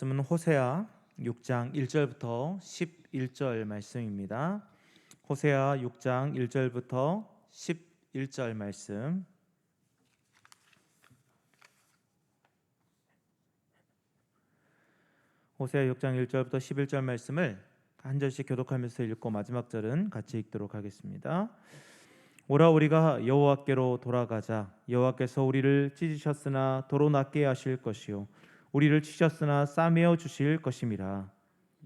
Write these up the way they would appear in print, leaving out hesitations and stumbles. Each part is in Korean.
말씀은 호세아 6장 1절부터 11절 말씀입니다. 호세아 6장 1절부터 11절 말씀. 호세아 6장 1절부터 11절 말씀을 한 절씩 교독하면서 읽고 마지막 절은 같이 읽도록 하겠습니다. 오라 우리가 여호와께로 돌아가자. 여호와께서 우리를 찢으셨으나 도로 낫게 하실 것이요 우리를 치셨으나 싸매어 주실 것임이라.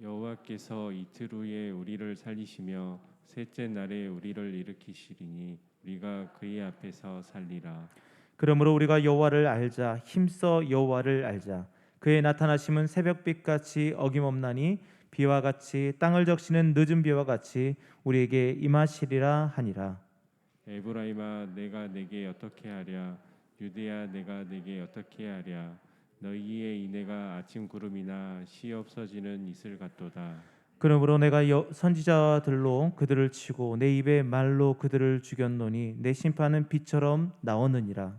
여호와께서 이틀 후에 우리를 살리시며 셋째 날에 우리를 일으키시리니 우리가 그의 앞에서 살리라. 그러므로 우리가 여호와를 알자. 힘써 여호와를 알자. 그의 나타나심은 새벽빛같이 어김없나니 비와 같이 땅을 적시는 늦은 비와 같이 우리에게 임하시리라 하니라. 에브라임아 내가 내게 어떻게 하랴. 유대야 내가 내게 어떻게 하랴. 너희의 인애가 아침 구름이나 시 없어지는 이슬 같도다. 그러므로 내가 선지자들로 그들을 치고 내 입의 말로 그들을 죽였노니 내 심판은 빛처럼 나오느니라.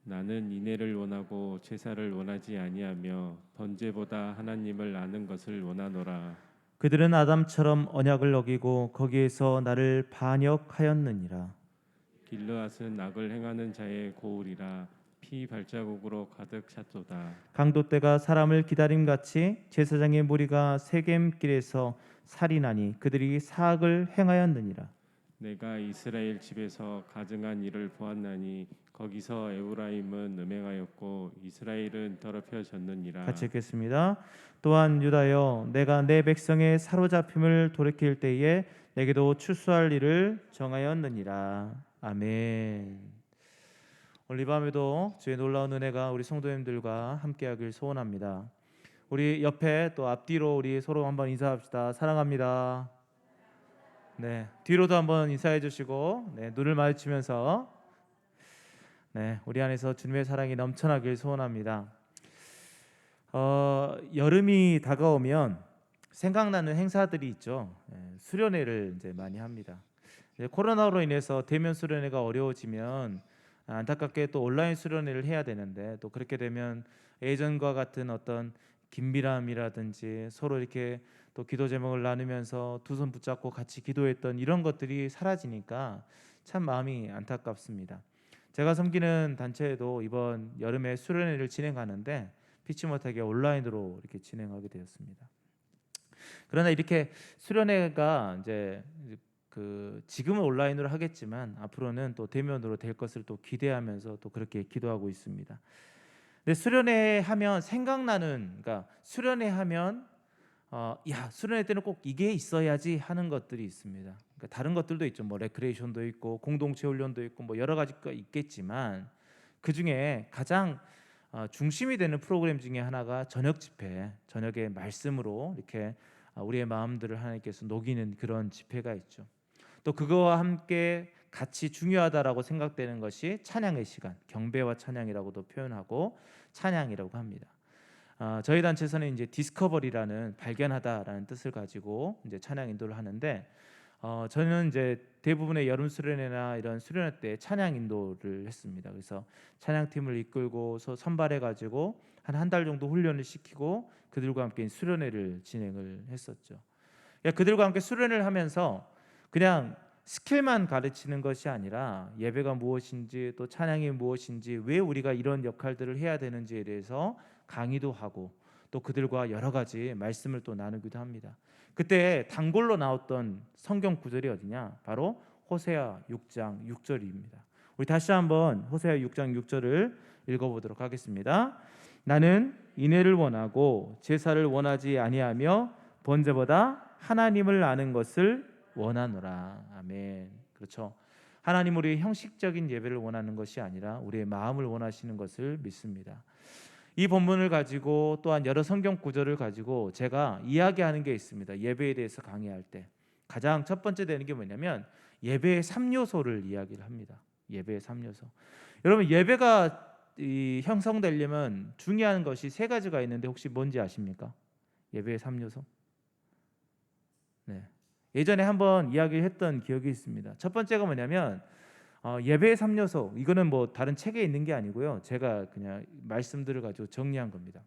나는 인애를 원하고 제사를 원하지 아니하며 번제보다 하나님을 아는 것을 원하노라. 그들은 아담처럼 언약을 어기고 거기에서 나를 반역하였느니라. 길르앗은 악을 행하는 자의 고울이라. 피 발자국으로 가득 찼도다. 강도떼가 사람을 기다림같이 제사장의 무리가 세겜길에서 살인하니 그들이 사악을 행하였느니라. 내가 이스라엘 집에서 가증한 일을 보았나니 거기서 에브라임은 음행하였고 이스라엘은 더럽혀졌느니라. 같이 읽겠습니다. 또한 유다여 내가 내 백성의 사로잡힘을 돌이킬 때에 내게도 추수할 일을 정하였느니라. 아멘. 오늘 이 밤에도 주의 놀라운 은혜가 우리 성도님들과 함께하길 소원합니다. 우리 옆에 또 앞뒤로 우리 서로 한번 인사합시다. 사랑합니다. 네, 뒤로도 한번 인사해 주시고 눈을 마주치면서 우리 안에서 주님의 사랑이 넘쳐나길 소원합니다. 여름이 다가오면 생각나는 행사들이 있죠. 수련회를 이제 많이 합니다. 코로나로 인해서 대면 수련회가 어려워지면 안타깝게 또 온라인 수련회를 해야 되는데 또 그렇게 되면 예전과 같은 어떤 긴밀함이라든지 서로 이렇게 또 기도 제목을 나누면서 두 손 붙잡고 같이 기도했던 이런 것들이 사라지니까 참 마음이 안타깝습니다. 제가 섬기는 단체에도 이번 여름에 수련회를 진행하는데 피치 못하게 온라인으로 이렇게 진행하게 되었습니다. 그러나 이렇게 수련회가 이제 지금은 온라인으로 하겠지만 앞으로는 또 대면으로 될 것을 또 기대하면서 또 그렇게 기도하고 있습니다. 근데 수련회 하면 생각나는, 그러니까 수련회 하면 수련회 때는 꼭 이게 있어야지 하는 것들이 있습니다. 그러니까 다른 것들도 있죠. 뭐 레크레이션도 있고 공동체 훈련도 있고 뭐 여러 가지가 있겠지만 그 중에 가장 중심이 되는 프로그램 중에 하나가 저녁 집회, 저녁에 말씀으로 이렇게 우리의 마음들을 하나님께서 녹이는 그런 집회가 있죠. 또 그거와 함께 같이 중요하다라고 생각되는 것이 찬양의 시간, 경배와 찬양이라고도 표현하고 찬양이라고 합니다. 저희 단체에서는 이제 디스커버리라는 발견하다라는 뜻을 가지고 이제 찬양 인도를 하는데 저는 이제 대부분의 여름 수련회나 이런 수련회 때 찬양 인도를 했습니다. 그래서 찬양팀을 이끌고 선발해 가지고 한 달 정도 훈련을 시키고 그들과 함께 수련회를 진행을 했었죠. 그들과 함께 수련회를 하면서 그냥 스킬만 가르치는 것이 아니라 예배가 무엇인지 또 찬양이 무엇인지 왜 우리가 이런 역할들을 해야 되는지에 대해서 강의도 하고 또 그들과 여러 가지 말씀을 또 나누기도 합니다. 그때 단골로 나왔던 성경 구절이 어디냐? 바로 호세아 6장 6절입니다. 우리 다시 한번 호세아 6장 6절을 읽어보도록 하겠습니다. 나는 인애를 원하고 제사를 원하지 아니하며 번제보다 하나님을 아는 것을 원하노라. 아멘. 그렇죠. 하나님 우리의 형식적인 예배를 원하는 것이 아니라 우리의 마음을 원하시는 것을 믿습니다. 이 본문을 가지고 또한 여러 성경 구절을 가지고 제가 이야기하는 게 있습니다. 예배에 대해서 강의할 때 가장 첫 번째 되는 게 뭐냐면 예배의 3요소를 이야기를 합니다. 예배의 3요소. 여러분 예배가 형성되려면 중요한 것이 세 가지가 있는데 혹시 뭔지 아십니까? 예배의 3요소. 예전에 한번 이야기를 했던 기억이 있습니다. 첫 번째가 뭐냐면 예배의 3요소. 이거는 뭐 다른 책에 있는 게 아니고요. 제가 그냥 말씀들을 가지고 정리한 겁니다.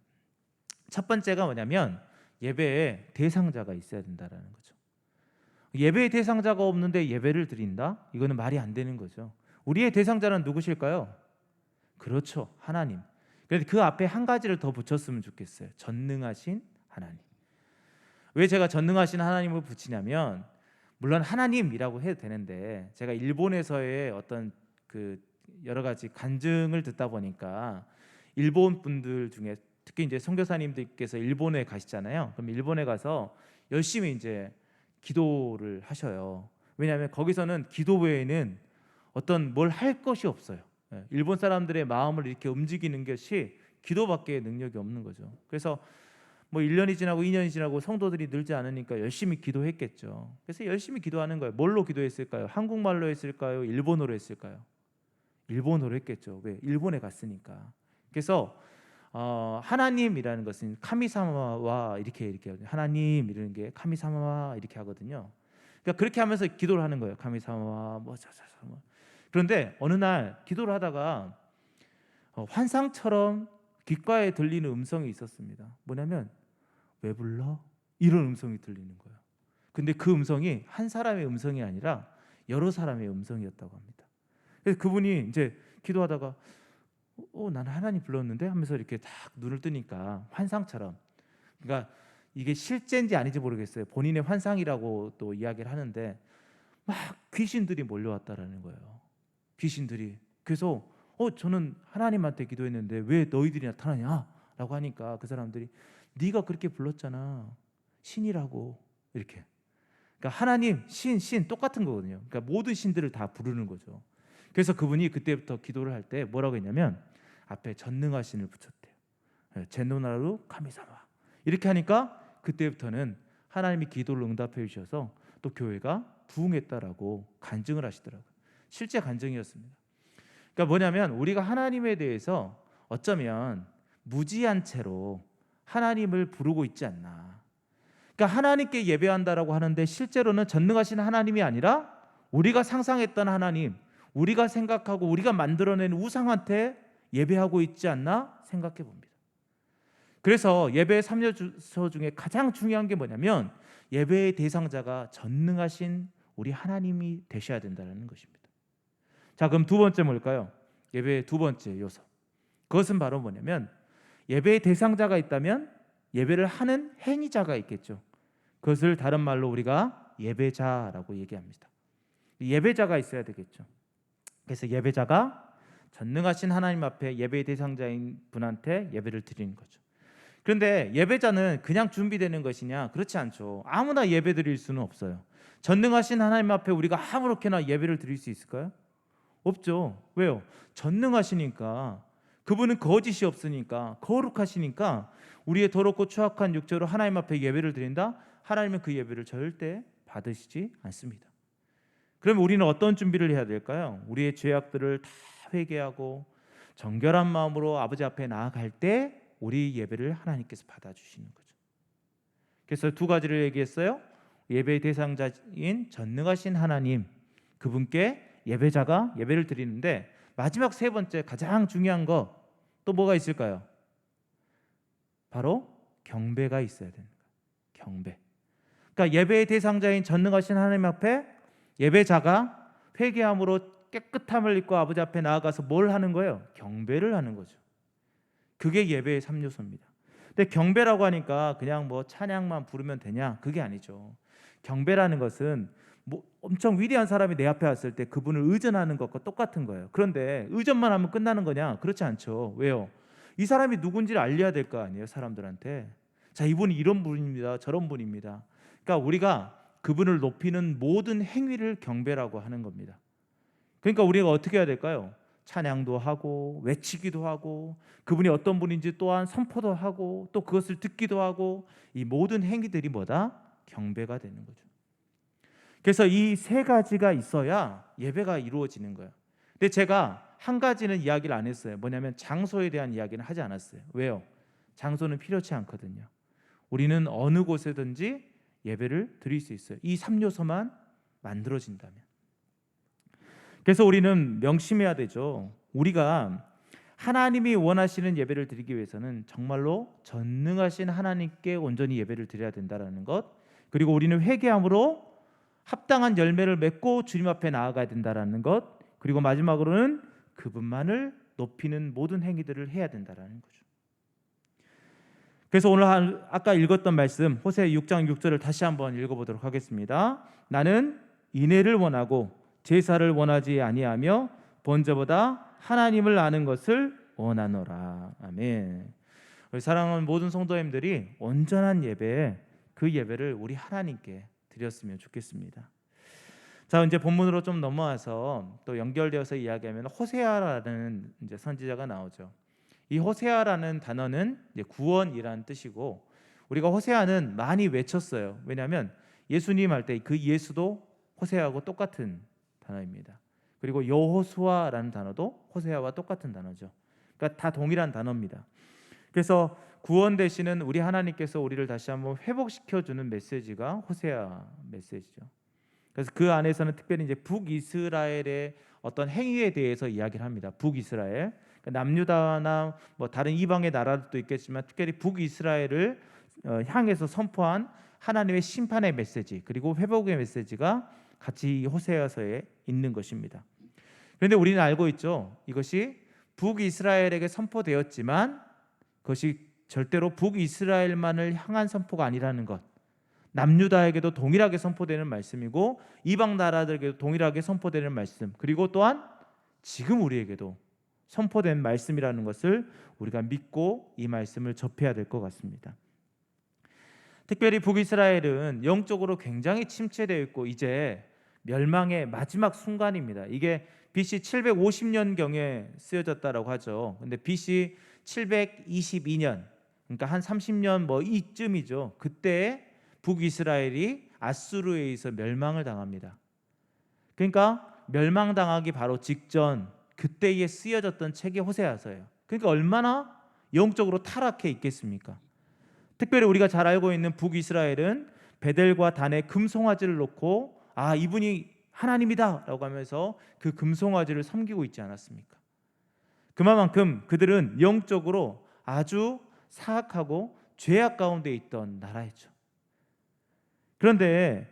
첫 번째가 뭐냐면 예배에 대상자가 있어야 된다라는 거죠. 예배의 대상자가 없는데 예배를 드린다? 이거는 말이 안 되는 거죠. 우리의 대상자는 누구실까요? 그렇죠, 하나님. 그런데 그 앞에 한 가지를 더 붙였으면 좋겠어요. 전능하신 하나님. 왜 제가 전능하신 하나님을 붙이냐면, 물론 하나님이라고 해도 되는데 제가 일본에서의 어떤 그 여러 가지 간증을 듣다 보니까 일본 분들 중에 특히 이제 선교사님들께서 일본에 가시잖아요. 그럼 일본에 가서 열심히 이제 기도를 하셔요. 왜냐하면 거기서는 기도 외에는 어떤 뭘 할 것이 없어요. 일본 사람들의 마음을 이렇게 움직이는 것이 기도밖에 능력이 없는 거죠. 그래서 뭐 1년이 지나고 2년이 지나고 성도들이 늘지 않으니까 열심히 기도했겠죠. 그래서 열심히 기도하는 거예요. 뭘로 기도했을까요? 한국말로 했을까요? 일본어로 했을까요? 일본어로 했겠죠. 왜? 일본에 갔으니까. 그래서 하나님이라는 것은 카미사마와 이렇게 하나님 이런 게 카미사마와 이렇게 하거든요. 그러니까 그렇게 하면서 기도를 하는 거예요. 카미사마와 뭐. 그런데 어느 날 기도를 하다가 환상처럼 귓가에 들리는 음성이 있었습니다. 뭐냐면 왜 불러? 이런 음성이 들리는 거예요. 근데 그 음성이 한 사람의 음성이 아니라 여러 사람의 음성이었다고 합니다. 그래서 그분이 이제 기도하다가 나는 하나님 불렀는데 하면서 이렇게 딱 눈을 뜨니까 환상처럼, 그러니까 이게 실제인지 아닌지 모르겠어요. 본인의 환상이라고 또 이야기를 하는데 막 귀신들이 몰려왔다라는 거예요. 귀신들이. 그래서 저는 하나님한테 기도했는데 왜 너희들이 나타나냐? 라고 하니까 그 사람들이 네가 그렇게 불렀잖아. 신이라고. 이렇게. 그러니까 하나님, 신 똑같은 거거든요. 그러니까 모든 신들을 다 부르는 거죠. 그래서 그분이 그때부터 기도를 할 때 뭐라고 했냐면 앞에 전능하신을 붙였대요. 제노나루 카미사마. 이렇게 하니까 그때부터는 하나님이 기도를 응답해 주셔서 또 교회가 부흥했다라고 간증을 하시더라고요. 실제 간증이었습니다. 그러니까 뭐냐면 우리가 하나님에 대해서 어쩌면 무지한 채로 하나님을 부르고 있지 않나. 그러니까 하나님께 예배한다라고 하는데 실제로는 전능하신 하나님이 아니라 우리가 상상했던 하나님, 우리가 생각하고 우리가 만들어낸 우상한테 예배하고 있지 않나 생각해 봅니다. 그래서 예배의 3요소 중에 가장 중요한 게 뭐냐면 예배의 대상자가 전능하신 우리 하나님이 되셔야 된다는 것입니다. 자, 그럼 두 번째 뭘까요? 예배의 두 번째 요소. 그것은 바로 뭐냐면 예배의 대상자가 있다면 예배를 하는 행위자가 있겠죠. 그것을 다른 말로 우리가 예배자라고 얘기합니다. 예배자가 있어야 되겠죠. 그래서 예배자가 전능하신 하나님 앞에 예배의 대상자인 분한테 예배를 드리는 거죠. 그런데 예배자는 그냥 준비되는 것이냐? 그렇지 않죠. 아무나 예배 드릴 수는 없어요. 전능하신 하나님 앞에 우리가 아무렇게나 예배를 드릴 수 있을까요? 없죠. 왜요? 전능하시니까, 그분은 거짓이 없으니까, 거룩하시니까 우리의 더럽고 추악한 육체로 하나님 앞에 예배를 드린다? 하나님은 그 예배를 절대 받으시지 않습니다. 그러면 우리는 어떤 준비를 해야 될까요? 우리의 죄악들을 다 회개하고 정결한 마음으로 아버지 앞에 나아갈 때 우리 예배를 하나님께서 받아주시는 거죠. 그래서 두 가지를 얘기했어요. 예배의 대상자인 전능하신 하나님, 그분께 예배자가 예배를 드리는데 마지막 세 번째 가장 중요한 거 또 뭐가 있을까요? 바로 경배가 있어야 됩니다. 경배. 그러니까 예배의 대상자인 전능하신 하나님 앞에 예배자가 회개함으로 깨끗함을 입고 아버지 앞에 나아가서 뭘 하는 거예요? 경배를 하는 거죠. 그게 예배의 3요소입니다. 근데 경배라고 하니까 그냥 뭐 찬양만 부르면 되냐? 그게 아니죠. 경배라는 것은 뭐 엄청 위대한 사람이 내 앞에 왔을 때 그분을 의존하는 것과 똑같은 거예요. 그런데 의존만 하면 끝나는 거냐? 그렇지 않죠. 왜요? 이 사람이 누군지를 알려야 될 거 아니에요, 사람들한테. 자, 이분이 이런 분입니다, 저런 분입니다. 그러니까 우리가 그분을 높이는 모든 행위를 경배라고 하는 겁니다. 그러니까 우리가 어떻게 해야 될까요? 찬양도 하고 외치기도 하고 그분이 어떤 분인지 또한 선포도 하고 또 그것을 듣기도 하고, 이 모든 행위들이 뭐다? 경배가 되는 거죠. 그래서 이 세 가지가 있어야 예배가 이루어지는 거예요. 근데 제가 한 가지는 이야기를 안 했어요. 뭐냐면 장소에 대한 이야기는 하지 않았어요. 왜요? 장소는 필요치 않거든요. 우리는 어느 곳에든지 예배를 드릴 수 있어요. 이 3요소만 만들어진다면. 그래서 우리는 명심해야 되죠. 우리가 하나님이 원하시는 예배를 드리기 위해서는 정말로 전능하신 하나님께 온전히 예배를 드려야 된다라는 것, 그리고 우리는 회개함으로 합당한 열매를 맺고 주님 앞에 나아가야 된다라는 것, 그리고 마지막으로는 그분만을 높이는 모든 행위들을 해야 된다라는 거죠. 그래서 오늘 아까 읽었던 말씀 호세아 6장 6절을 다시 한번 읽어보도록 하겠습니다. 나는 인애를 원하고 제사를 원하지 아니하며 번제보다 하나님을 아는 것을 원하노라. 아멘. 우리 사랑하는 모든 성도님들이 온전한 예배, 그 예배를 우리 하나님께 드렸으면 좋겠습니다. 자, 이제 본문으로 좀 넘어와서 또 연결되어서 이야기하면 호세아라는 이제 선지자가 나오죠. 이 호세아라는 단어는 이제 구원이라는 뜻이고, 우리가 호세아는 많이 외쳤어요. 왜냐하면 예수님 할 때 그 예수도 호세아하고 똑같은 단어입니다. 그리고 여호수아라는 단어도 호세아와 똑같은 단어죠. 그러니까 다 동일한 단어입니다. 그래서 구원 되시는 우리 하나님께서 우리를 다시 한번 회복시켜주는 메시지가 호세아 메시지죠. 그래서 그 안에서는 특별히 이제 북이스라엘의 어떤 행위에 대해서 이야기를 합니다. 북이스라엘, 그러니까 남유다나 뭐 다른 이방의 나라도 있겠지만 특별히 북이스라엘을 향해서 선포한 하나님의 심판의 메시지, 그리고 회복의 메시지가 같이 호세아서에 있는 것입니다. 그런데 우리는 알고 있죠. 이것이 북이스라엘에게 선포되었지만 그것이 절대로 북이스라엘만을 향한 선포가 아니라는 것, 남유다에게도 동일하게 선포되는 말씀이고 이방 나라들에게도 동일하게 선포되는 말씀, 그리고 또한 지금 우리에게도 선포된 말씀이라는 것을 우리가 믿고 이 말씀을 접해야 될 것 같습니다. 특별히 북이스라엘은 영적으로 굉장히 침체되어 있고 이제 멸망의 마지막 순간입니다. 이게 BC 750년경에 쓰여졌다라고 하죠. 근데 BC 722년, 그러니까 한 30년 뭐 이쯤이죠. 그때 북이스라엘이 아수르에 의해서 멸망을 당합니다. 그러니까 멸망당하기 바로 직전 그때에 쓰여졌던 책이 호세아서예요. 그러니까 얼마나 영적으로 타락해 있겠습니까? 특별히 우리가 잘 알고 있는 북이스라엘은 베델과 단에 금송아지를 놓고 이분이 하나님이다 라고 하면서 그 금송아지를 섬기고 있지 않았습니까? 그만큼 그들은 영적으로 아주 사악하고 죄악 가운데 있던 나라였죠. 그런데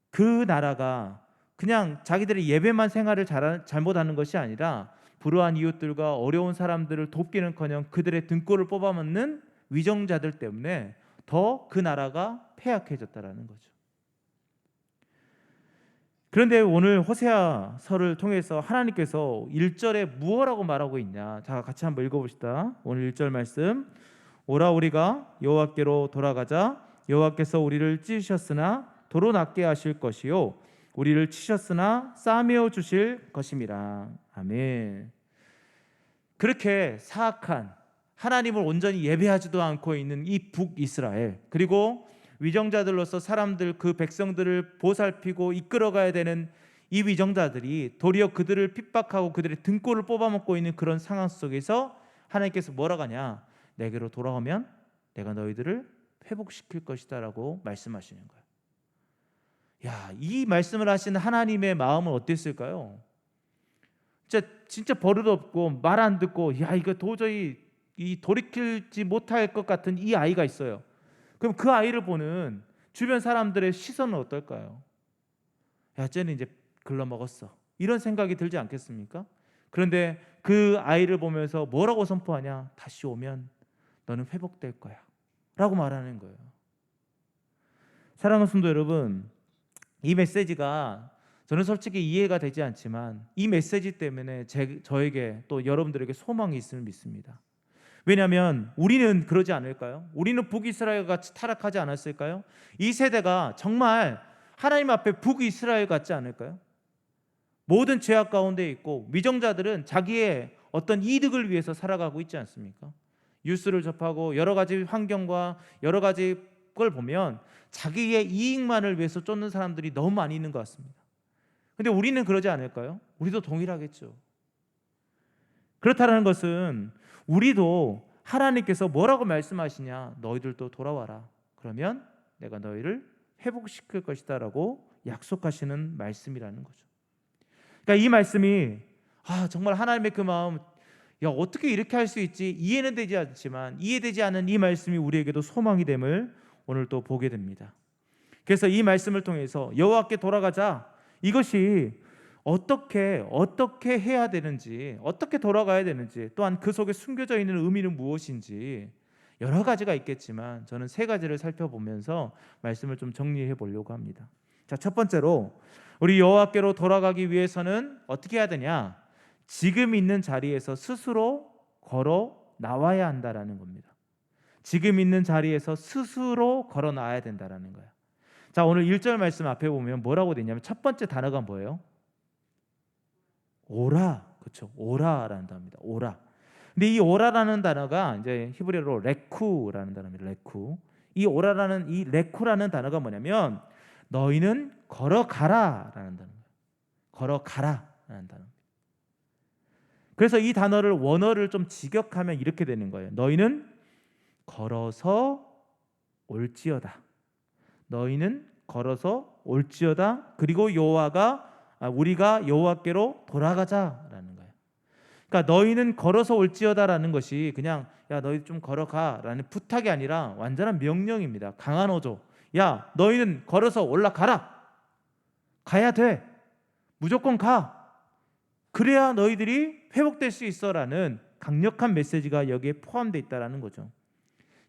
그 나라가 그냥 자기들의 예배만 생활을 잘못하는 것이 아니라 불우한 이웃들과 어려운 사람들을 돕기는커녕 그들의 등골을 뽑아먹는 위정자들 때문에 더 그 나라가 패악해졌다라는 거죠. 그런데 오늘 호세아서를 통해서 하나님께서 1절에 무엇라고 말하고 있냐? 자, 같이 한번 읽어봅시다. 오늘 1절 말씀. 오라 우리가 여호와께로 돌아가자. 여호와께서 우리를 찢으셨으나 도로 낫게 하실 것이요 우리를 치셨으나 싸매어 주실 것임이라. 아멘. 그렇게 사악한, 하나님을 온전히 예배하지도 않고 있는 이 북이스라엘, 그리고 위정자들로서 사람들, 그 백성들을 보살피고 이끌어가야 되는 이 위정자들이 도리어 그들을 핍박하고 그들의 등골을 뽑아먹고 있는 그런 상황 속에서 하나님께서 뭐라고 하냐? 내게로 돌아오면 내가 너희들을 회복시킬 것이다 라고 말씀하시는 거예요. 이 말씀을 하시는 하나님의 마음은 어땠을까요? 진짜 버릇없고 말 안 듣고 이거 도저히 돌이키지 못할 것 같은 이 아이가 있어요. 그럼 그 아이를 보는 주변 사람들의 시선은 어떨까요? 쟤는 이제 글러먹었어, 이런 생각이 들지 않겠습니까? 그런데 그 아이를 보면서 뭐라고 선포하냐? 다시 오면 너는 회복될 거야 라고 말하는 거예요. 사랑하는 성도 여러분, 이 메시지가 저는 솔직히 이해가 되지 않지만 이 메시지 때문에 저에게 또 여러분들에게 소망이 있음을 믿습니다. 왜냐하면 우리는 그러지 않을까요? 우리는 북이스라엘 같이 타락하지 않았을까요? 이 세대가 정말 하나님 앞에 북이스라엘 같지 않을까요? 모든 죄악 가운데 있고 위정자들은 자기의 어떤 이득을 위해서 살아가고 있지 않습니까? 뉴스를 접하고 여러 가지 환경과 여러 가지 걸 보면 자기의 이익만을 위해서 쫓는 사람들이 너무 많이 있는 것 같습니다. 근데 우리는 그러지 않을까요? 우리도 동일하겠죠. 그렇다는 것은 우리도 하나님께서 뭐라고 말씀하시냐? 너희들도 돌아와라. 그러면 내가 너희를 회복시킬 것이다 라고 약속하시는 말씀이라는 거죠. 그러니까 이 말씀이 정말 하나님의 그 마음, 야, 어떻게 이렇게 할 수 있지? 이해는 되지 않지만 이해되지 않은 이 말씀이 우리에게도 소망이 됨을 오늘 또 보게 됩니다. 그래서 이 말씀을 통해서 여호와께 돌아가자, 이것이 어떻게 해야 되는지, 어떻게 돌아가야 되는지, 또한 그 속에 숨겨져 있는 의미는 무엇인지 여러 가지가 있겠지만 저는 세 가지를 살펴보면서 말씀을 좀 정리해 보려고 합니다. 자, 첫 번째로 우리 여호와께로 돌아가기 위해서는 어떻게 해야 되냐? 지금 있는 자리에서 스스로 걸어 나와야 한다라는 겁니다. 지금 있는 자리에서 스스로 걸어 나와야 된다라는 거예요. 자, 오늘 1절 말씀 앞에 보면 뭐라고 되냐면 첫 번째 단어가 뭐예요? 오라. 그렇죠. 오라라는 단어입니다. 오라. 근데 이 오라라는 단어가 이제 히브리어로 레쿠라는 단어입니다. 레쿠. 이 오라라는 이 레쿠라는 단어가 뭐냐면 너희는 걸어가라라는 단어입니다. 걸어가라라는 단어. 그래서 이 단어를 원어를 좀 직역하면 이렇게 되는 거예요. 너희는 걸어서 올지어다. 너희는 걸어서 올지어다. 그리고 우리가 여호와께로 돌아가자라는 거예요. 그러니까 너희는 걸어서 올지어다라는 것이 그냥 야, 너희 좀 걸어가라는 부탁이 아니라 완전한 명령입니다. 강한 어조. 야, 너희는 걸어서 올라가라. 가야 돼. 무조건 가. 그래야 너희들이 회복될 수 있어라는 강력한 메시지가 여기에 포함되어 있다라는 거죠.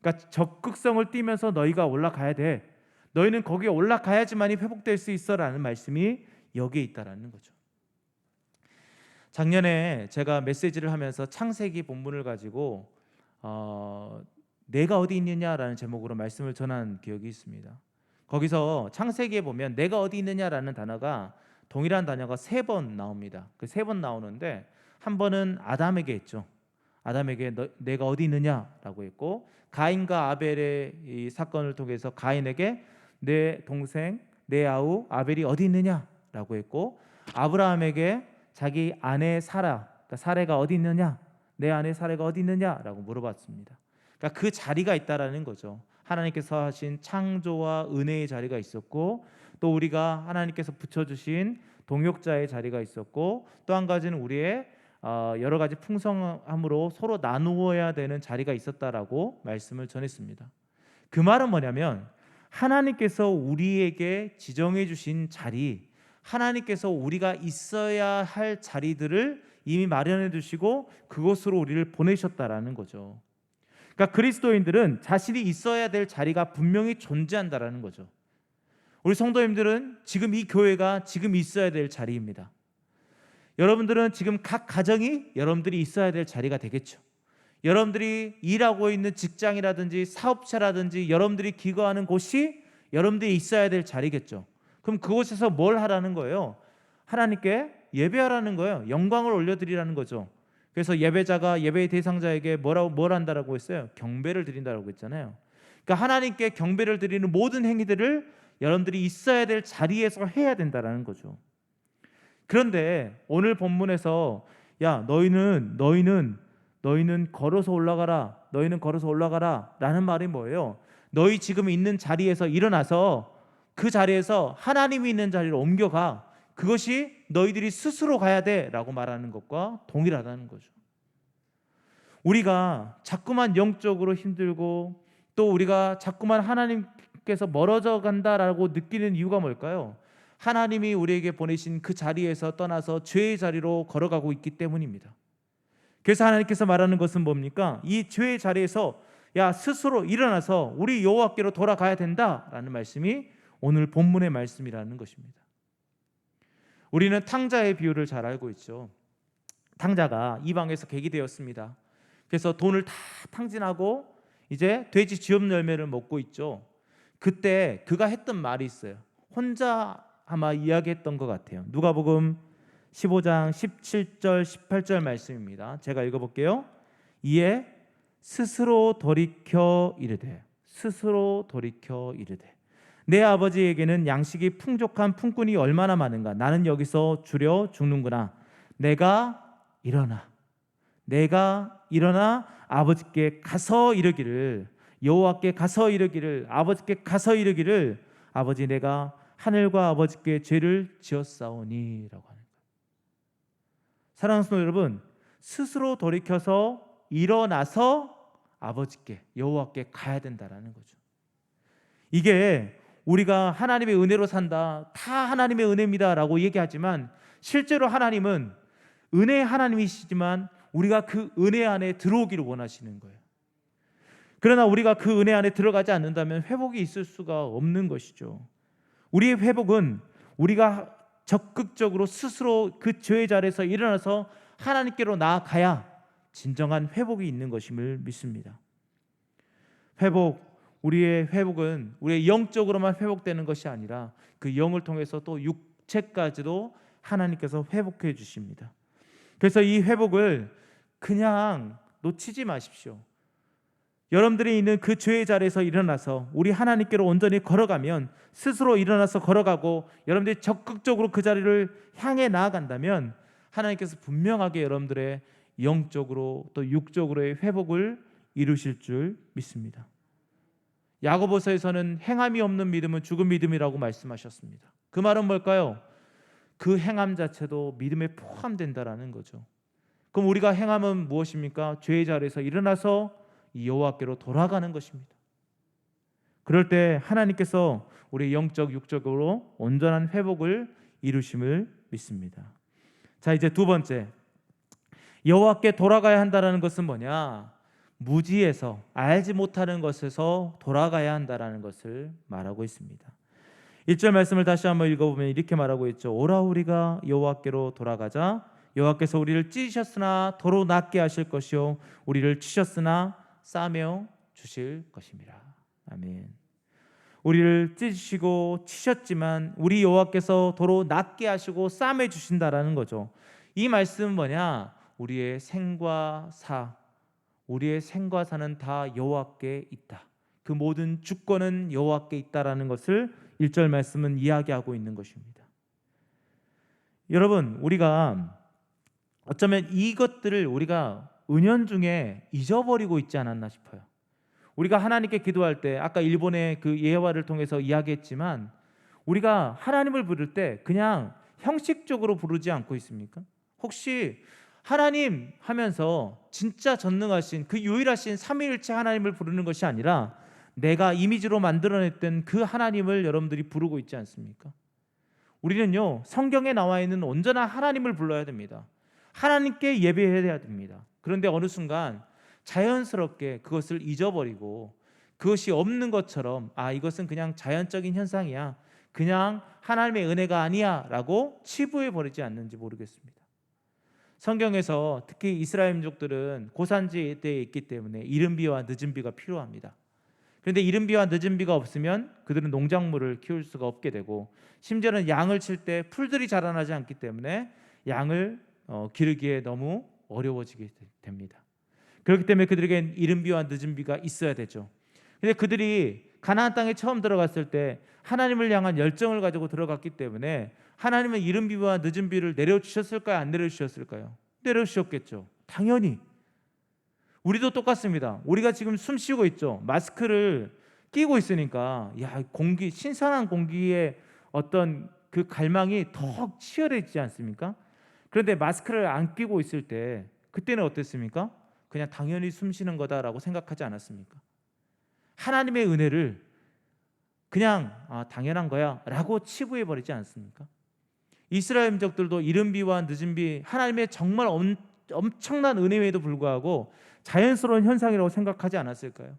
그러니까 적극성을 띠면서 너희가 올라가야 돼. 너희는 거기에 올라가야지만이 회복될 수 있어라는 말씀이 여기에 있다라는 거죠. 작년에 제가 메시지를 하면서 창세기 본문을 가지고 내가 어디 있느냐라는 제목으로 말씀을 전한 기억이 있습니다. 거기서 창세기에 보면 내가 어디 있느냐라는 단어가 동일한 단어가 3번 나옵니다. 그 3번 나오는데 한 번은 아담에게 했죠. 아담에게 내가 어디 있느냐라고 했고, 가인과 아벨의 이 사건을 통해서 가인에게 내 동생 내 아우 아벨이 어디 있느냐라고 했고, 아브라함에게 자기 아내 사라, 그러니까 사레가 어디 있느냐, 내 아내 사레가 어디 있느냐라고 물어봤습니다. 그러니까 그 자리가 있다라는 거죠. 하나님께서 하신 창조와 은혜의 자리가 있었고, 또 우리가 하나님께서 붙여주신 동역자의 자리가 있었고, 또 한 가지는 우리의 여러 가지 풍성함으로 서로 나누어야 되는 자리가 있었다라고 말씀을 전했습니다. 그 말은 뭐냐면 하나님께서 우리에게 지정해 주신 자리, 하나님께서 우리가 있어야 할 자리들을 이미 마련해 두시고 그곳으로 우리를 보내셨다라는 거죠. 그러니까 그리스도인들은 자신이 있어야 될 자리가 분명히 존재한다라는 거죠. 우리 성도님들은 지금 이 교회가 지금 있어야 될 자리입니다. 여러분들은 지금 각 가정이 여러분들이 있어야 될 자리가 되겠죠. 여러분들이 일하고 있는 직장이라든지 사업체라든지 여러분들이 기거하는 곳이 여러분들이 있어야 될 자리겠죠. 그럼 그곳에서 뭘 하라는 거예요? 하나님께 예배하라는 거예요. 영광을 올려드리라는 거죠. 그래서 예배자가 예배의 대상자에게 뭘 한다라고 했어요? 경배를 드린다라고 했잖아요. 그러니까 하나님께 경배를 드리는 모든 행위들을 여러분들이 있어야 될 자리에서 해야 된다라는 거죠. 그런데 오늘 본문에서 야, 너희는 걸어서 올라가라. 너희는 걸어서 올라가라 라는 말이 뭐예요? 너희 지금 있는 자리에서 일어나서 그 자리에서 하나님이 있는 자리로 옮겨가. 그것이 너희들이 스스로 가야 돼 라고 말하는 것과 동일하다는 거죠. 우리가 자꾸만 영적으로 힘들고 또 우리가 자꾸만 하나님께서 멀어져 간다라고 느끼는 이유가 뭘까요? 하나님이 우리에게 보내신 그 자리에서 떠나서 죄의 자리로 걸어가고 있기 때문입니다. 그래서 하나님께서 말하는 것은 뭡니까? 이 죄의 자리에서 야, 스스로 일어나서 우리 여호와께로 돌아가야 된다라는 말씀이 오늘 본문의 말씀이라는 것입니다. 우리는 탕자의 비유를 잘 알고 있죠. 탕자가 이방에서 객이 되었습니다. 그래서 돈을 다 탕진하고 이제 돼지 쥐업 열매를 먹고 있죠. 그때 그가 했던 말이 있어요. 혼자 아마 이야기했던 것 같아요. 누가복음 15장 17절 18절 말씀입니다. 제가 읽어볼게요. 이에 스스로 돌이켜 이르되 내 아버지에게는 양식이 풍족한 품꾼이 얼마나 많은가. 나는 여기서 줄여 죽는구나. 내가 일어나 아버지께 가서 이르기를, 여호와께 가서 이르기를, 아버지께 가서 이르기를, 아버지 내가 하늘과 아버지께 죄를 지었사오니 라고 하는 거예요. 사랑하는 성도 여러분, 스스로 돌이켜서 일어나서 아버지께 여호와께 가야 된다라는 거죠. 이게 우리가 하나님의 은혜로 산다, 다 하나님의 은혜입니다라고 얘기하지만 실제로 하나님은 은혜의 하나님이시지만 우리가 그 은혜 안에 들어오기를 원하시는 거예요. 그러나 우리가 그 은혜 안에 들어가지 않는다면 회복이 있을 수가 없는 것이죠. 우리의 회복은 우리가 적극적으로 스스로 그 죄의 자리에서 일어나서 하나님께로 나아가야 진정한 회복이 있는 것임을 믿습니다. 우리의 회복은 우리의 영적으로만 회복되는 것이 아니라 그 영을 통해서 또 육체까지도 하나님께서 회복해 주십니다. 그래서 이 회복을 그냥 놓치지 마십시오. 여러분들이 있는 그 죄의 자리에서 일어나서 우리 하나님께로 온전히 걸어가면, 스스로 일어나서 걸어가고 여러분들이 적극적으로 그 자리를 향해 나아간다면 하나님께서 분명하게 여러분들의 영적으로 또 육적으로의 회복을 이루실 줄 믿습니다. 야고보서에서는 행함이 없는 믿음은 죽은 믿음이라고 말씀하셨습니다. 그 말은 뭘까요? 그 행함 자체도 믿음에 포함된다라는 거죠. 그럼 우리가 행함은 무엇입니까? 죄의 자리에서 일어나서 여호와께로 돌아가는 것입니다. 그럴 때 하나님께서 우리 영적 육적으로 온전한 회복을 이루심을 믿습니다. 자, 이제 두 번째, 여호와께 돌아가야 한다는 것은 뭐냐? 무지에서, 알지 못하는 것에서 돌아가야 한다는 것을 말하고 있습니다. 1절 말씀을 다시 한번 읽어보면 이렇게 말하고 있죠. 오라 우리가 여호와께로 돌아가자. 여호와께서 우리를 찢으셨으나 도로 낫게 하실 것이요 우리를 치셨으나 싸매어 주실 것입니다. 아멘. 우리를 찢으시고 치셨지만 우리 여호와께서 도로 낫게 하시고 싸매 주신다라는 거죠. 이 말씀은 뭐냐? 우리의 생과 사는 다 여호와께 있다. 그 모든 주권은 여호와께 있다라는 것을 1절 말씀은 이야기하고 있는 것입니다. 여러분, 우리가 어쩌면 이것들을 우리가 은연중에 잊어버리고 있지 않았나 싶어요. 우리가 하나님께 기도할 때 아까 일본의 그 예화를 통해서 이야기했지만 우리가 하나님을 부를 때 그냥 형식적으로 부르지 않고 있습니까? 혹시 하나님 하면서 진짜 전능하신 그 유일하신 삼위일체 하나님을 부르는 것이 아니라 내가 이미지로 만들어냈던 그 하나님을 여러분들이 부르고 있지 않습니까? 우리는요, 성경에 나와 있는 온전한 하나님을 불러야 됩니다. 하나님께 예배해야 됩니다. 그런데 어느 순간 자연스럽게 그것을 잊어버리고 그것이 없는 것처럼 이것은 그냥 자연적인 현상이야, 그냥 하나님의 은혜가 아니야 라고 치부해버리지 않는지 모르겠습니다. 성경에서 특히 이스라엘 민족들은 고산지대에 있기 때문에 이른 비와 늦은 비가 필요합니다. 그런데 이른 비와 늦은 비가 없으면 그들은 농작물을 키울 수가 없게 되고, 심지어는 양을 칠 때 풀들이 자라나지 않기 때문에 양을 기르기에 너무 어려워지게 됩니다. 그렇기 때문에 그들에겐 이른 비와 늦은 비가 있어야 되죠. 그런데 그들이 가나안 땅에 처음 들어갔을 때 하나님을 향한 열정을 가지고 들어갔기 때문에 하나님은 이른 비와 늦은 비를 내려주셨을까요? 안 내려주셨을까요? 내려주셨겠죠. 당연히. 우리도 똑같습니다. 우리가 지금 숨 쉬고 있죠. 마스크를 끼고 있으니까 신선한 공기의 어떤 그 갈망이 더 치열해지지 않습니까? 그런데 마스크를 안 끼고 있을 때 그때는 어땠습니까? 그냥 당연히 숨 쉬는 거다라고 생각하지 않았습니까? 하나님의 은혜를 그냥 당연한 거야 라고 치부해버리지 않습니까? 이스라엘 민족들도 이른 비와 늦은 비, 하나님의 정말 엄청난 은혜에도 불구하고 자연스러운 현상이라고 생각하지 않았을까요?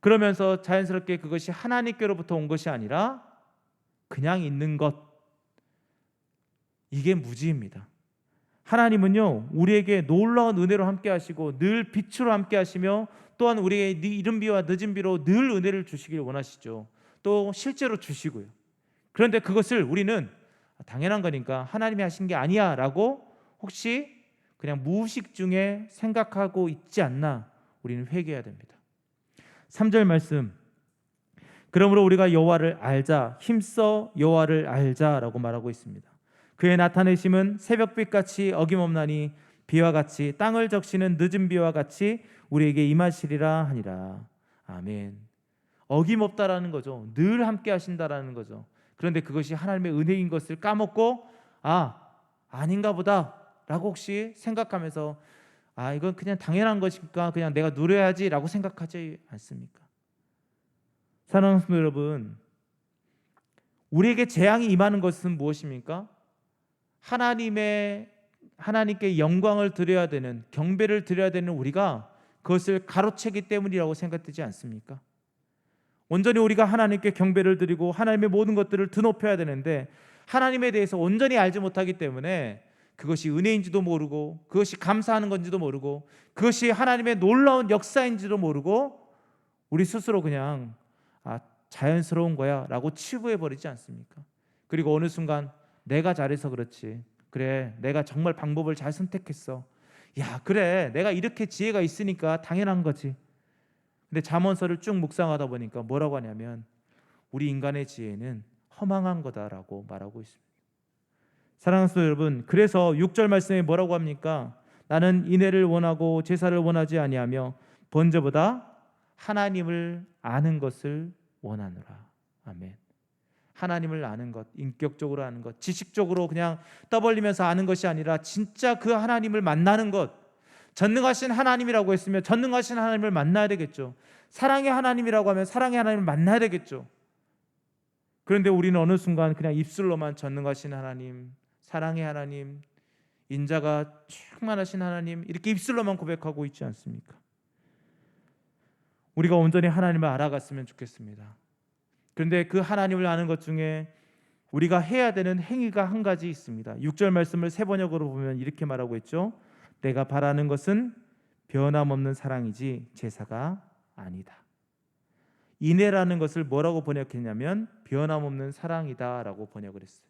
그러면서 자연스럽게 그것이 하나님께로부터 온 것이 아니라 그냥 있는 것, 이게 무지입니다. 하나님은요, 우리에게 놀라운 은혜로 함께 하시고 늘 빛으로 함께 하시며 또한 우리에게 이른 비와 늦은 비로 늘 은혜를 주시길 원하시죠. 또 실제로 주시고요. 그런데 그것을 우리는 당연한 거니까 하나님이 하신 게 아니야 라고 혹시 그냥 무의식 중에 생각하고 있지 않나 우리는 회개해야 됩니다. 3절 말씀, 그러므로 우리가 여호와를 알자, 힘써 여호와를 알자라고 말하고 있습니다. 그의 나타내심은 새벽빛같이 어김없나니 비와 같이 땅을 적시는 늦은 비와 같이 우리에게 임하시리라 하니라. 아멘. 어김없다라는 거죠. 늘 함께 하신다라는 거죠. 그런데 그것이 하나님의 은혜인 것을 까먹고 아닌가 보다 라고 혹시 생각하면서 이건 그냥 당연한 것이니까 그냥 내가 누려야지 라고 생각하지 않습니까? 사랑하는 성도 여러분, 우리에게 재앙이 임하는 것은 무엇입니까? 하나님께 영광을 드려야 되는, 경배를 드려야 되는 우리가 그것을 가로채기 때문이라고 생각되지 않습니까? 온전히 우리가 하나님께 경배를 드리고 하나님의 모든 것들을 드높여야 되는데 하나님에 대해서 온전히 알지 못하기 때문에 그것이 은혜인지도 모르고 그것이 감사하는 건지도 모르고 그것이 하나님의 놀라운 역사인지도 모르고 우리 스스로 그냥 자연스러운 거야 라고 치부해버리지 않습니까? 그리고 어느 순간 내가 잘해서 그렇지, 그래 내가 정말 방법을 잘 선택했어, 야 그래 내가 이렇게 지혜가 있으니까 당연한 거지. 근데 잠언서를 쭉 묵상하다 보니까 뭐라고 하냐면 우리 인간의 지혜는 허망한 거다라고 말하고 있습니다. 사랑하는 성도 여러분, 그래서 6절 말씀에 뭐라고 합니까? 나는 인애를 원하고 제사를 원하지 아니하며 번제보다 하나님을 아는 것을 원하노라. 아멘. 하나님을 아는 것, 인격적으로 아는 것, 지식적으로 그냥 떠벌리면서 아는 것이 아니라 진짜 그 하나님을 만나는 것. 전능하신 하나님이라고 했으면 전능하신 하나님을 만나야 되겠죠. 사랑의 하나님이라고 하면 사랑의 하나님을 만나야 되겠죠. 그런데 우리는 어느 순간 그냥 입술로만 전능하신 하나님, 사랑의 하나님, 인자가 충만하신 하나님 이렇게 입술로만 고백하고 있지 않습니까? 우리가 온전히 하나님을 알아갔으면 좋겠습니다. 그런데 그 하나님을 아는 것 중에 우리가 해야 되는 행위가 한 가지 있습니다. 6절 말씀을 새 번역으로 보면 이렇게 말하고 있죠. 내가 바라는 것은 변함없는 사랑이지 제사가 아니다. 인애라는 것을 뭐라고 번역했냐면 변함없는 사랑이다라고 번역을 했어요.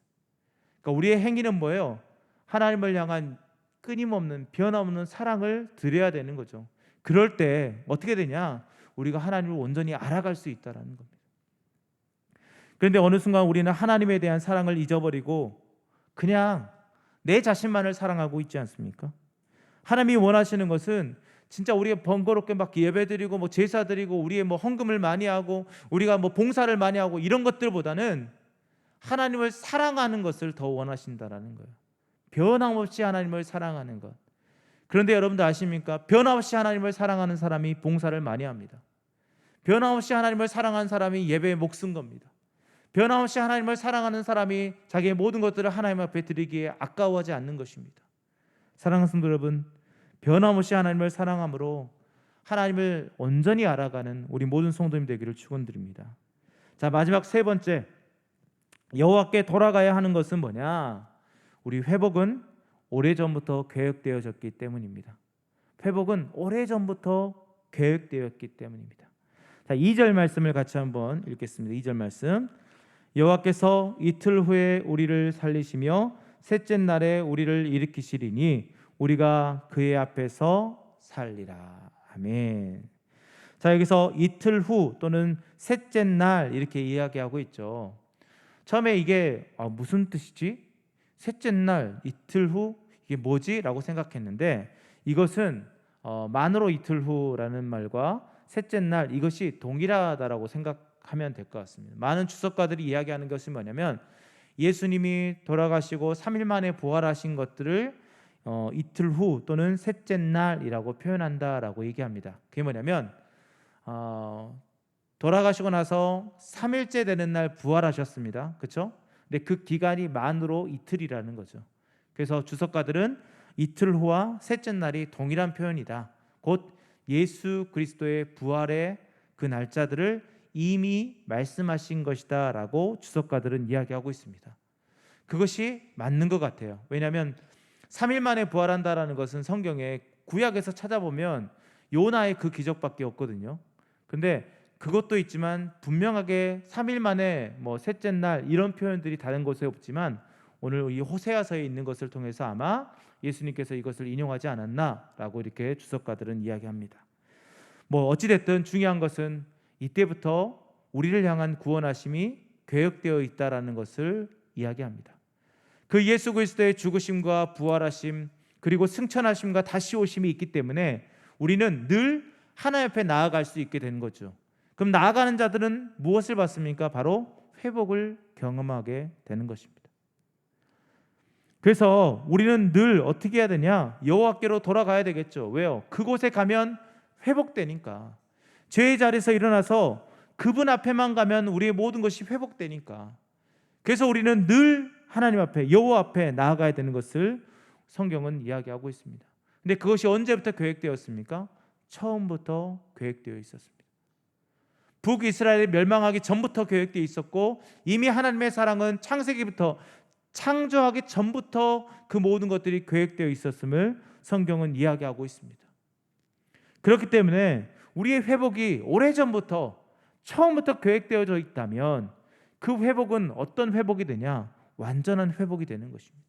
그러니까 우리의 행위는 뭐예요? 하나님을 향한 끊임없는 변함없는 사랑을 드려야 되는 거죠. 그럴 때 어떻게 되냐? 우리가 하나님을 온전히 알아갈 수 있다라는 겁니다. 그런데 어느 순간 우리는 하나님에 대한 사랑을 잊어버리고 그냥 내 자신만을 사랑하고 있지 않습니까? 하나님이 원하시는 것은 진짜 우리가 번거롭게 막 예배드리고 뭐 제사드리고 우리의 뭐 헌금을 많이 하고 우리가 뭐 봉사를 많이 하고 이런 것들보다는 하나님을 사랑하는 것을 더 원하신다라는 거예요. 변함없이 하나님을 사랑하는 것. 그런데 여러분들 아십니까? 변함없이 하나님을 사랑하는 사람이 봉사를 많이 합니다. 변함없이 하나님을 사랑하는 사람이 예배에 목쓴 겁니다. 변함없이 하나님을 사랑하는 사람이 자기의 모든 것들을 하나님 앞에 드리기에 아까워하지 않는 것입니다. 사랑하는 성도 여러분, 변함없이 하나님을 사랑함으로 하나님을 온전히 알아가는 우리 모든 성도님 되기를 축원드립니다. 자, 마지막 세 번째, 여호와께 돌아가야 하는 것은 뭐냐? 우리 회복은 오래전부터 계획되어졌기 때문입니다. 회복은 오래전부터 계획되었기 때문입니다. 자, 2절 말씀을 같이 한번 읽겠습니다. 2절 말씀. 여호와께서 이틀 후에 우리를 살리시며 셋째 날에 우리를 일으키시리니 우리가 그의 앞에서 살리라. 아멘. 자, 여기서 이틀 후 또는 셋째 날 이렇게 이야기하고 있죠. 처음에 이게 무슨 뜻이지? 셋째 날, 이틀 후 이게 뭐지? 라고 생각했는데 이것은 만으로 이틀 후라는 말과 셋째 날 이것이 동일하다라고 생각하면 될 것 같습니다. 많은 주석가들이 이야기하는 것이 뭐냐면 예수님이 돌아가시고 3일 만에 부활하신 것들을 이틀 후 또는 셋째 날이라고 표현한다라고 얘기합니다. 그게 뭐냐면 돌아가시고 나서 3일째 되는 날 부활하셨습니다. 그렇죠? 근데 그 기간이 만으로 이틀이라는 거죠. 그래서 주석가들은 이틀 후와 셋째 날이 동일한 표현이다. 곧 예수 그리스도의 부활의 그 날짜들을 이미 말씀하신 것이다 라고 주석가들은 이야기하고 있습니다. 그것이 맞는 것 같아요. 왜냐하면 3일 만에 부활한다라는 것은 성경에 구약에서 찾아보면 요나의 그 기적밖에 없거든요. 근데 그것도 있지만 분명하게 3일 만에 뭐 셋째 날 이런 표현들이 다른 곳에 없지만 오늘 이 호세아서에 있는 것을 통해서 아마 예수님께서 이것을 인용하지 않았나라고 이렇게 주석가들은 이야기합니다. 뭐 어찌됐든 중요한 것은 이때부터 우리를 향한 구원하심이 계획되어 있다라는 것을 이야기합니다. 그 예수 그리스도의 죽으심과 부활하심 그리고 승천하심과 다시 오심이 있기 때문에 우리는 늘 하나님 앞에 나아갈 수 있게 되는 거죠. 그럼 나아가는 자들은 무엇을 받습니까? 바로 회복을 경험하게 되는 것입니다. 그래서 우리는 늘 어떻게 해야 되냐? 여호와께로 돌아가야 되겠죠. 왜요? 그곳에 가면 회복되니까. 죄의 자리에서 일어나서 그분 앞에만 가면 우리의 모든 것이 회복되니까. 그래서 우리는 늘 하나님 앞에, 여호와 앞에 나아가야 되는 것을 성경은 이야기하고 있습니다. 근데 그것이 언제부터 계획되었습니까? 처음부터 계획되어 있었습니다. 북이스라엘이 멸망하기 전부터 계획되어 있었고, 이미 하나님의 사랑은 창세기부터, 창조하기 전부터 그 모든 것들이 계획되어 있었음을 성경은 이야기하고 있습니다. 그렇기 때문에 우리의 회복이 오래전부터, 처음부터 계획되어져 있다면 그 회복은 어떤 회복이 되냐? 완전한 회복이 되는 것입니다.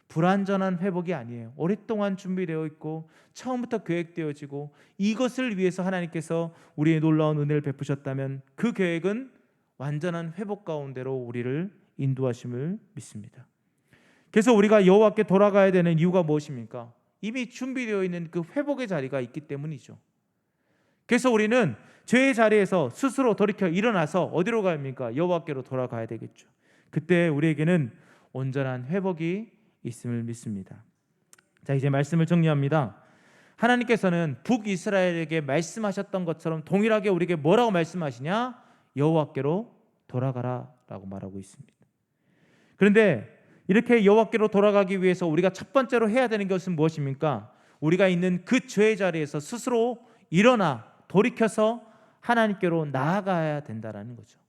불완전한 회복이 아니에요. 오랫동안 준비되어 있고 처음부터 계획되어지고, 이것을 위해서 하나님께서 우리의 놀라운 은혜를 베푸셨다면 그 계획은 완전한 회복 가운데로 우리를 인도하심을 믿습니다. 그래서 우리가 여호와께 돌아가야 되는 이유가 무엇입니까? 이미 준비되어 있는 그 회복의 자리가 있기 때문이죠. 그래서 우리는 죄의 자리에서 스스로 돌이켜 일어나서 어디로 갑니까? 여호와께로 돌아가야 되겠죠. 그때 우리에게는 온전한 회복이 있음을 믿습니다. 자, 이제 말씀을 정리합니다. 하나님께서는 북이스라엘에게 말씀하셨던 것처럼 동일하게 우리에게 뭐라고 말씀하시냐? 여호와께로 돌아가라 라고 말하고 있습니다. 그런데 이렇게 여호와께로 돌아가기 위해서 우리가 첫 번째로 해야 되는 것은 무엇입니까? 우리가 있는 그 죄의 자리에서 스스로 일어나 돌이켜서 하나님께로 나아가야 된다라는 거죠.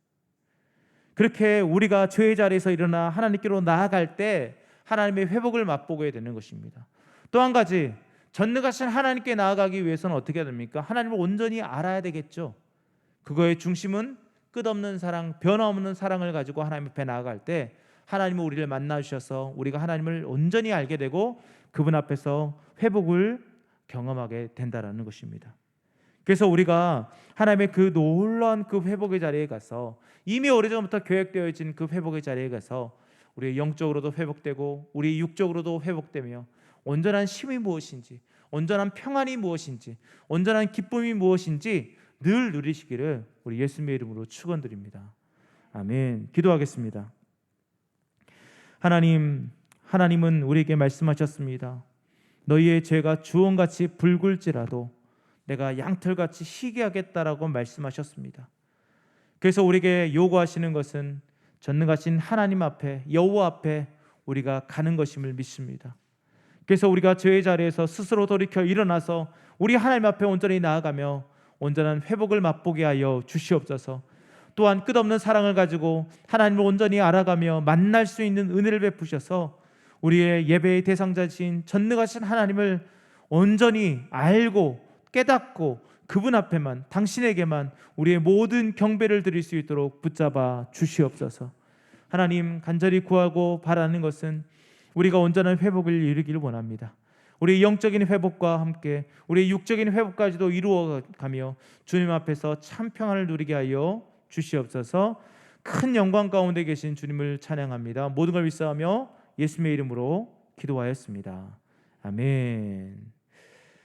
그렇게 우리가 죄의 자리에서 일어나 하나님께로 나아갈 때 하나님의 회복을 맛보게 되는 것입니다. 또 한 가지, 전능하신 하나님께 나아가기 위해서는 어떻게 해야 됩니까? 하나님을 온전히 알아야 되겠죠. 그거의 중심은 끝없는 사랑, 변함없는 사랑을 가지고 하나님 앞에 나아갈 때 하나님은 우리를 만나주셔서 우리가 하나님을 온전히 알게 되고 그분 앞에서 회복을 경험하게 된다라는 것입니다. 그래서 우리가 하나님의 그 놀라운 그 회복의 자리에 가서, 이미 오래전부터 계획되어진 그 회복의 자리에 가서 우리 영적으로도 회복되고 우리 육적으로도 회복되며 온전한 쉼이 무엇인지, 온전한 평안이 무엇인지, 온전한 기쁨이 무엇인지 늘 누리시기를 우리 예수님의 이름으로 축원드립니다. 아멘. 기도하겠습니다. 하나님은 우리에게 말씀하셨습니다. 너희의 죄가 주홍같이 붉을지라도 내가 양털같이 희게 하겠다라고 말씀하셨습니다. 그래서 우리에게 요구하시는 것은 전능하신 하나님 앞에, 여호와 앞에 우리가 가는 것임을 믿습니다. 그래서 우리가 죄의 자리에서 스스로 돌이켜 일어나서 우리 하나님 앞에 온전히 나아가며 온전한 회복을 맛보게 하여 주시옵소서. 또한 끝없는 사랑을 가지고 하나님을 온전히 알아가며 만날 수 있는 은혜를 베푸셔서 우리의 예배의 대상자신 전능하신 하나님을 온전히 알고 깨닫고 그분 앞에만, 당신에게만 우리의 모든 경배를 드릴 수 있도록 붙잡아 주시옵소서. 하나님, 간절히 구하고 바라는 것은 우리가 온전한 회복을 이루기를 원합니다. 우리 영적인 회복과 함께 우리 육적인 회복까지도 이루어가며 주님 앞에서 참 평안을 누리게 하여 주시옵소서. 큰 영광 가운데 계신 주님을 찬양합니다. 모든 걸 믿사하며 예수님의 이름으로 기도하였습니다. 아멘.